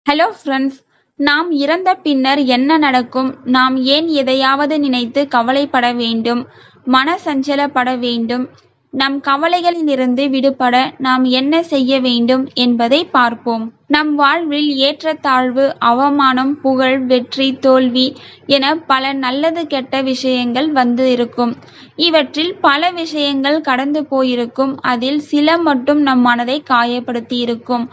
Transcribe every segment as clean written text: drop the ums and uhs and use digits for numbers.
Hello friends, நாம் இறந்த பின்னர் என்ன நடக்கும்? நாம் ஏன் எதையாவது நினைத்து கவலைப்பட வேண்டும், மன சஞ்சலப்பட வேண்டும்? நம் கவலைகளிலிருந்து விடுபட நாம் என்ன செய்ய வேண்டும் என்பதை பார்ப்போம். நம் வாழ்வில் ஏற்றத்தாழ்வு, அவமானம், புகழ், வெற்றி, தோல்வி என பல நல்லது கெட்ட விஷயங்கள் வந்து இருக்கும். இவற்றில் பல விஷயங்கள் கடந்து போயிருக்கும். அதில் சில மட்டும் நம் மனதை காயப்படுத்தி இருக்கும்.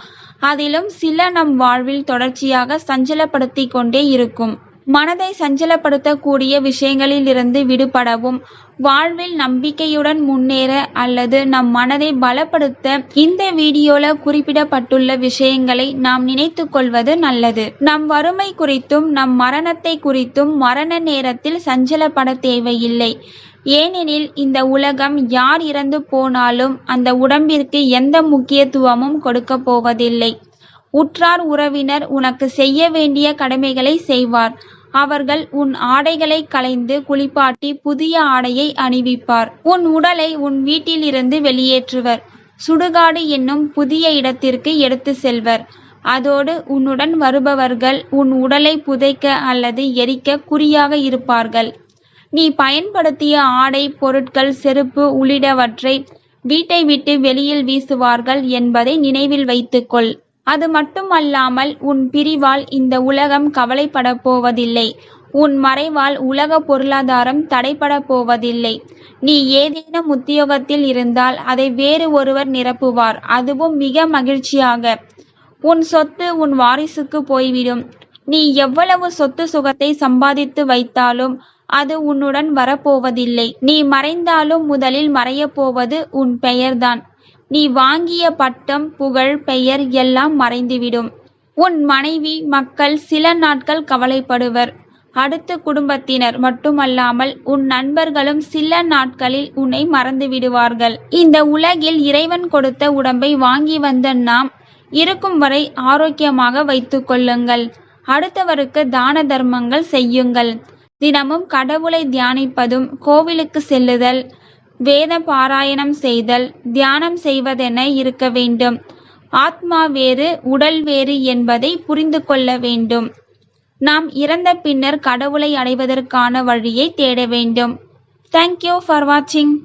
அதிலும் சில நம் வாழ்வில் தொடர்ச்சியாக சஞ்சலப்படுத்திக் கொண்டே இருக்கும். மனதை சஞ்சலப்படுத்தக்கூடிய விஷயங்களிலிருந்து விடுபடவும், வாழ்வில் நம்பிக்கையுடன் முன்னேற அல்லது நம் மனதை பலப்படுத்த இந்த வீடியோல குறிப்பிடப்பட்டுள்ள விஷயங்களை நாம் நினைத்துக் கொள்வது நல்லது. நம் வறுமை குறித்தும் நம் மரணத்தை குறித்தும் மரண நேரத்தில் சஞ்சலப்பட தேவையில்லை. ஏனெனில் இந்த உலகம் யார் இறந்து போனாலும் அந்த உடம்பிற்கு எந்த முக்கியத்துவமும் கொடுக்கப் போவதில்லை. உற்றார் உறவினர் உனக்கு செய்ய வேண்டிய கடமைகளை செய்வார். அவர்கள் உன் ஆடைகளை களைந்து குளிப்பாட்டி புதிய ஆடையை அணிவிப்பார். உன் உடலை உன் வீட்டிலிருந்து வெளியேற்றுவர். சுடுகாடு என்னும் புதிய இடத்திற்கு எடுத்து செல்வர். அதோடு உன்னுடன் வருபவர்கள் உன் உடலை புதைக்க அல்லது எரிக்க குறியாக இருப்பார்கள். நீ பயன்படுத்திய ஆடை, பொருட்கள், செருப்பு உள்ளிட்டவற்றை வீட்டை விட்டு வெளியில் வீசுவார்கள் என்பதை நினைவில் வைத்துக்கொள். அது மட்டுமல்லாமல் உன் பிரிவால் இந்த உலகம் கவலைப்படப் போவதில்லை. உன் மறைவால் உலக பொருளாதாரம் தடைபடப் போவதில்லை. நீ ஏதேனும் உத்தியோகத்தில் இருந்தால் அதை வேறு ஒருவர் நிரப்புவார், அதுவும் மிக மகிழ்ச்சியாக. உன் சொத்து உன் வாரிசுக்கு போய்விடும். நீ எவ்வளவு சொத்து சுகத்தை சம்பாதித்து வைத்தாலும் அது உன்னுடன் வரப்போவதில்லை. நீ மறைந்தாலும் முதலில் மறையப்போவது உன் பெயர்தான். நீ வாங்கிய பட்டம், புகழ், பெயர் எல்லாம் மறைந்துவிடும். உன் மனைவி, மக்கள் சில நாட்கள் கவலைப்படுவர். அடுத்த குடும்பத்தினர் மட்டுமல்லாமல் உன் நண்பர்களும் சில நாட்களில் உன்னை மறந்துவிடுவார்கள். இந்த உலகில் இறைவன் கொடுத்த உடம்பை வாங்கி வந்த நாம் இருக்கும் வரை ஆரோக்கியமாக வைத்துக் கொள்ளுங்கள். அடுத்தவருக்கு தான தர்மங்கள் செய்யுங்கள். தினமும் கடவுளை தியானிப்பதும், கோவிலுக்கு செல்லுதல், வேத பாராயணம் செய்தல், தியானம் செய்வதென இருக்க வேண்டும். ஆத்மா வேறு, உடல் வேறு என்பதை புரிந்து கொள்ள வேண்டும். நாம் இறந்த பின்னர் கடவுளை அடைவதற்கான வழியை தேட வேண்டும். தேங்க்யூ ஃபார் வாட்சிங்.